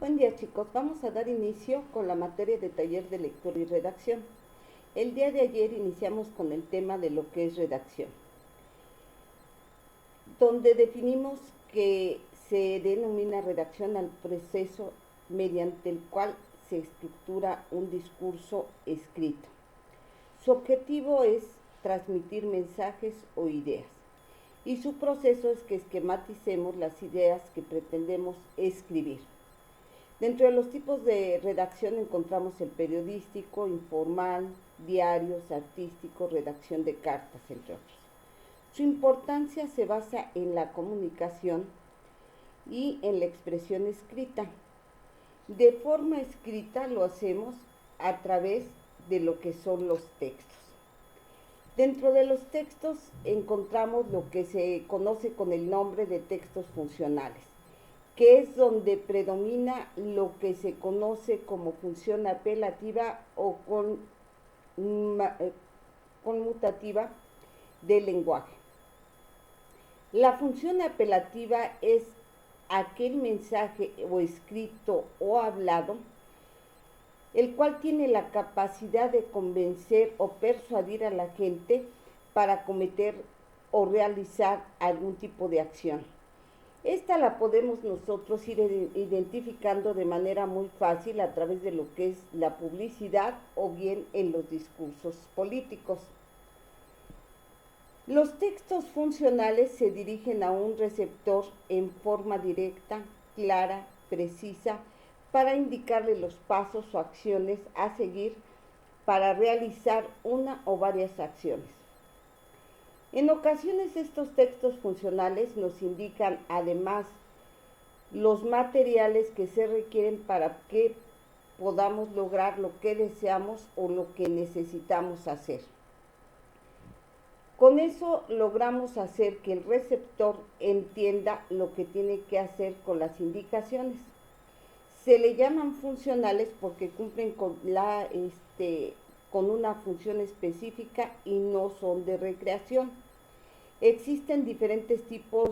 Buen día, chicos, vamos a dar inicio con la materia de taller de lectura y redacción. El día de ayer iniciamos con el tema de lo que es redacción, donde definimos que se denomina redacción al proceso mediante el cual se estructura un discurso escrito. Su objetivo es transmitir mensajes o ideas, y su proceso es que esquematicemos las ideas que pretendemos escribir. Dentro de los tipos de redacción encontramos el periodístico, informal, diarios, artístico, redacción de cartas, entre otros. Su importancia se basa en la comunicación y en la expresión escrita. De forma escrita lo hacemos a través de lo que son los textos. Dentro de los textos encontramos lo que se conoce con el nombre de textos funcionales, que es donde predomina lo que se conoce como función apelativa o conmutativa del lenguaje. La función apelativa es aquel mensaje o escrito o hablado, el cual tiene la capacidad de convencer o persuadir a la gente para cometer o realizar algún tipo de acción. Esta la podemos nosotros ir identificando de manera muy fácil a través de lo que es la publicidad o bien en los discursos políticos. Los textos funcionales se dirigen a un receptor en forma directa, clara, precisa, para indicarle los pasos o acciones a seguir para realizar una o varias acciones. En ocasiones estos textos funcionales nos indican además los materiales que se requieren para que podamos lograr lo que deseamos o lo que necesitamos hacer. Con eso logramos hacer que el receptor entienda lo que tiene que hacer con las indicaciones. Se le llaman funcionales porque cumplen con una función específica y no son de recreación. Existen diferentes tipos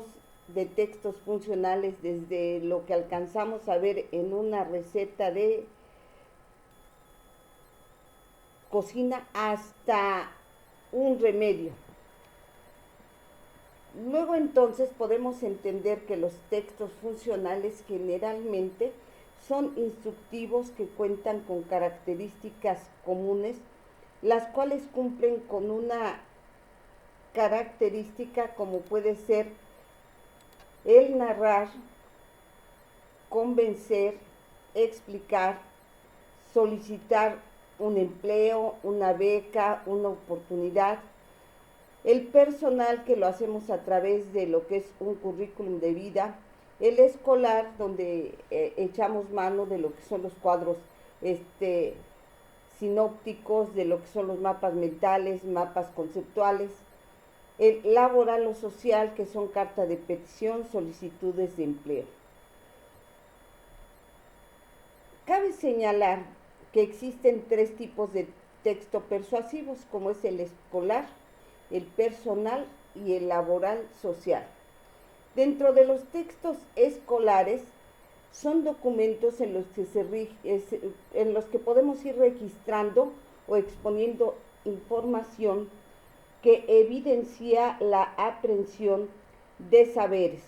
de textos funcionales, desde lo que alcanzamos a ver en una receta de cocina hasta un remedio. Luego entonces podemos entender que los textos funcionales generalmente son instructivos que cuentan con características comunes, las cuales cumplen con una característica como puede ser el narrar, convencer, explicar, solicitar un empleo, una beca, una oportunidad. El personal, que lo hacemos a través de lo que es un currículum de vida. El escolar, donde echamos mano de lo que son los cuadros sinópticos, de lo que son los mapas mentales, mapas conceptuales. El laboral o social, que son cartas de petición, solicitudes de empleo. Cabe señalar que existen tres tipos de texto persuasivos, como es el escolar, el personal y el laboral social. Dentro de los textos escolares son documentos en los que podemos ir registrando o exponiendo información que evidencia la aprehensión de saberes.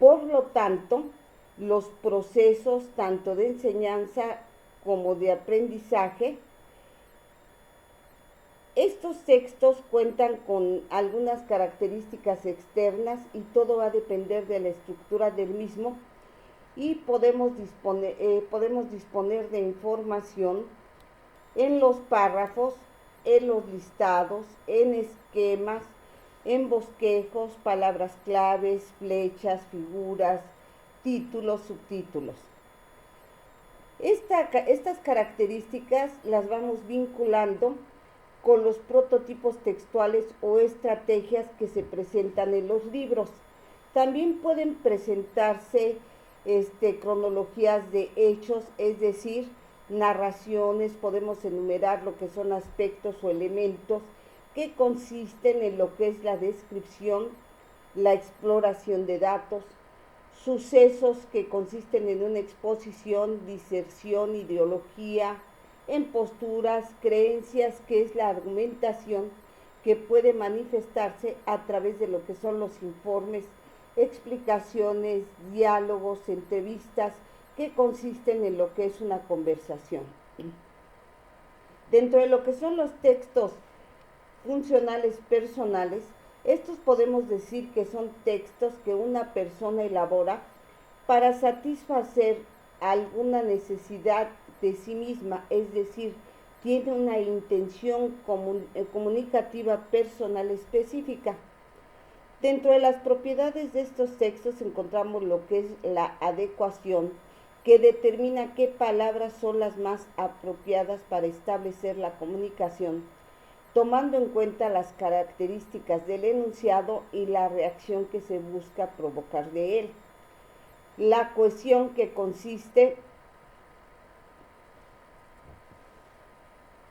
Por lo tanto, los procesos tanto de enseñanza como de aprendizaje, estos textos cuentan con algunas características externas y todo va a depender de la estructura del mismo, y podemos disponer de información en los párrafos, en los listados, en esquemas, en bosquejos, palabras claves, flechas, figuras, títulos, subtítulos. Estas características las vamos vinculando con los prototipos textuales o estrategias que se presentan en los libros. También pueden presentarse cronologías de hechos, es decir, narraciones. Podemos enumerar lo que son aspectos o elementos que consisten en lo que es la descripción, la exploración de datos, sucesos que consisten en una exposición, diserción, ideología, en posturas, creencias, que es la argumentación que puede manifestarse a través de lo que son los informes, explicaciones, diálogos, entrevistas, que consisten en lo que es una conversación. Dentro de lo que son los textos funcionales personales, estos podemos decir que son textos que una persona elabora para satisfacer alguna necesidad de sí misma, es decir, tiene una intención comunicativa personal específica. Dentro de las propiedades de estos textos encontramos lo que es la adecuación, que determina qué palabras son las más apropiadas para establecer la comunicación, tomando en cuenta las características del enunciado y la reacción que se busca provocar de él. La cohesión, que consiste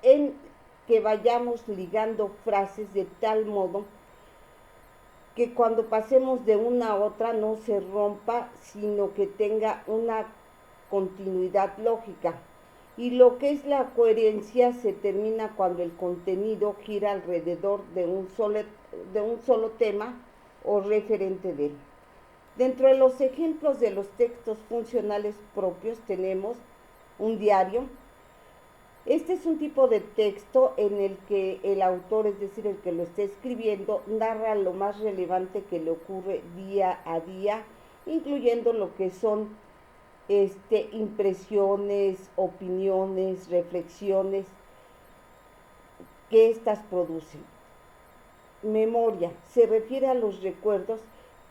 en que vayamos ligando frases de tal modo que cuando pasemos de una a otra no se rompa, sino que tenga una continuidad lógica. Y lo que es la coherencia se termina cuando el contenido gira alrededor de un solo tema o referente de él. Dentro de los ejemplos de los textos funcionales propios tenemos un diario. Este es un tipo de texto en el que el autor, es decir, el que lo está escribiendo, narra lo más relevante que le ocurre día a día, incluyendo lo que son impresiones, opiniones, reflexiones que éstas producen. Memoria se refiere a los recuerdos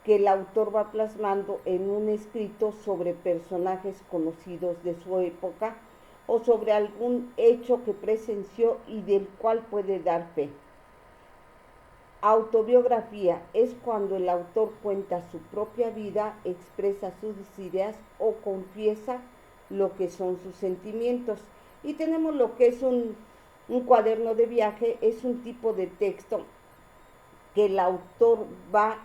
que el autor va plasmando en un escrito sobre personajes conocidos de su época o sobre algún hecho que presenció y del cual puede dar fe. Autobiografía es cuando el autor cuenta su propia vida, expresa sus ideas o confiesa lo que son sus sentimientos. Y tenemos lo que es un cuaderno de viaje, es un tipo de texto que el autor va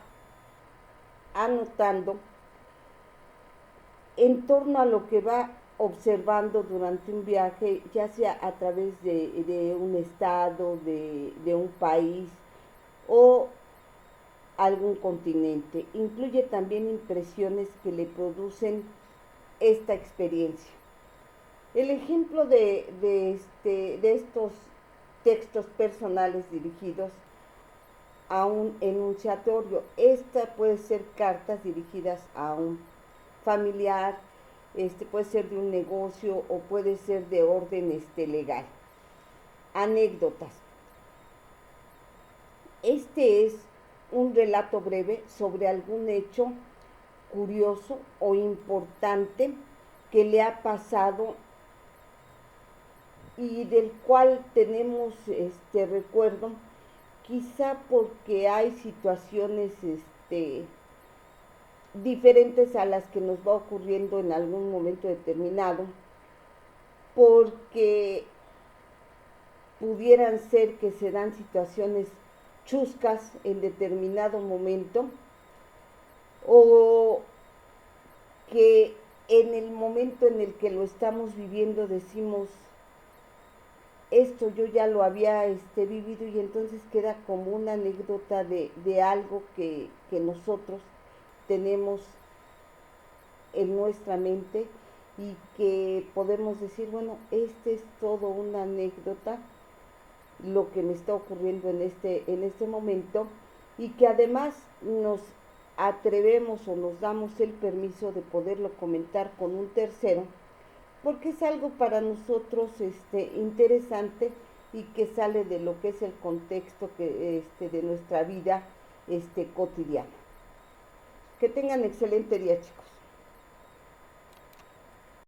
anotando en torno a lo que va observando durante un viaje, ya sea a través de un estado, de un país o algún continente. Incluye también impresiones que le producen esta experiencia. El ejemplo de estos textos personales dirigidos a un enunciatorio, esta puede ser cartas dirigidas a un familiar, puede ser de un negocio o puede ser de orden legal. Anécdotas. Este es un relato breve sobre algún hecho curioso o importante que le ha pasado y del cual tenemos recuerdo, quizá porque hay situaciones diferentes a las que nos va ocurriendo en algún momento determinado, porque pudieran ser que se dan situaciones chuscas en determinado momento, o que en el momento en el que lo estamos viviendo decimos, esto yo ya lo había vivido, y entonces queda como una anécdota de algo que nosotros tenemos en nuestra mente y que podemos decir, bueno, es todo una anécdota lo que me está ocurriendo en este momento, y que además nos atrevemos o nos damos el permiso de poderlo comentar con un tercero, porque es algo para nosotros interesante y que sale de lo que es el contexto de nuestra vida cotidiana. Que tengan excelente día, chicos.